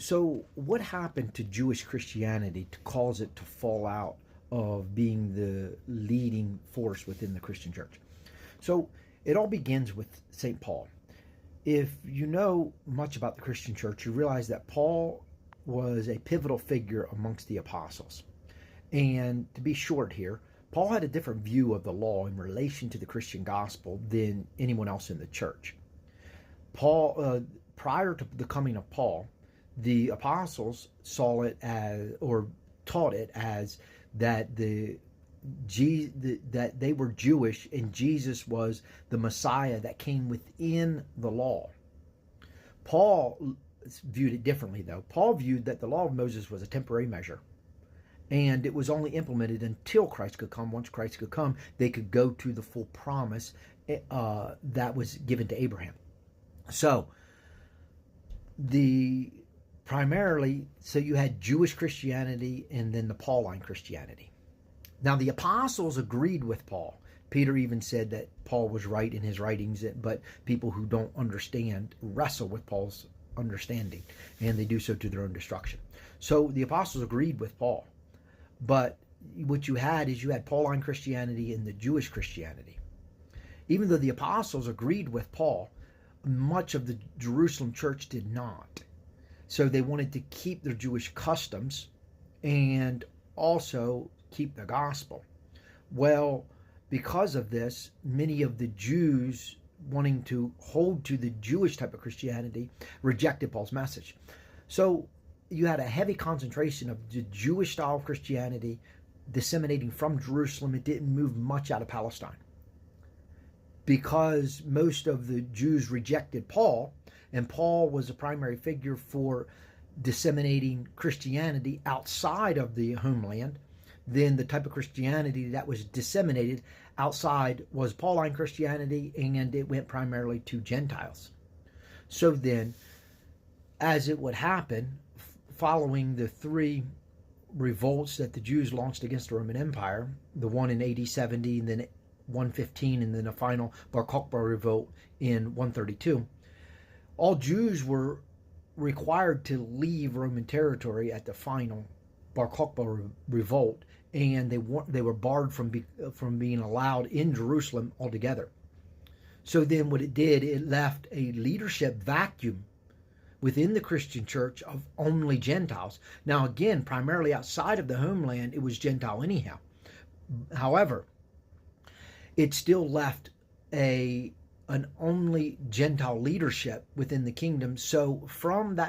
So, what happened to Jewish Christianity to cause it to fall out of being the leading force within the Christian church? So, it all begins with St. Paul. If you know much about the Christian church, you realize that Paul was a pivotal figure amongst the apostles. And to be short here, Paul had a different view of the law in relation to the Christian gospel than anyone else in the church. Prior to the coming of Paul, the apostles saw it as, or taught it as, that that they were Jewish and Jesus was the Messiah that came within the law. Paul viewed it differently, though. Paul viewed that the law of Moses was a temporary measure, and it was only implemented until Christ could come. Once Christ could come, they could go to the full promise that was given to Abraham. So, so you had Jewish Christianity and then the Pauline Christianity. Now, the apostles agreed with Paul. Peter even said that Paul was right in his writings, but people who don't understand wrestle with Paul's understanding, and they do so to their own destruction. So the apostles agreed with Paul. But what you had Pauline Christianity and the Jewish Christianity. Even though the apostles agreed with Paul, much of the Jerusalem church did not. So they wanted to keep their Jewish customs and also keep the gospel. Well, because of this, many of the Jews wanting to hold to the Jewish type of Christianity rejected Paul's message. So you had a heavy concentration of the Jewish style of Christianity disseminating from Jerusalem. It didn't move much out of Palestine, because most of the Jews rejected Paul, and Paul was a primary figure for disseminating Christianity outside of the homeland. Then the type of Christianity that was disseminated outside was Pauline Christianity, and it went primarily to Gentiles. So then, as it would happen, following the three revolts that the Jews launched against the Roman Empire, the one in AD 70, and then 115, and then a final Bar Kokhba revolt in 132, all Jews were required to leave Roman territory at the final Bar Kokhba revolt, and they were barred from being allowed in Jerusalem altogether. So then what it did, it left a leadership vacuum within the Christian church of only Gentiles. Now again, primarily outside of the homeland, it was Gentile anyhow. However, it still left an only Gentile leadership within the kingdom. So from that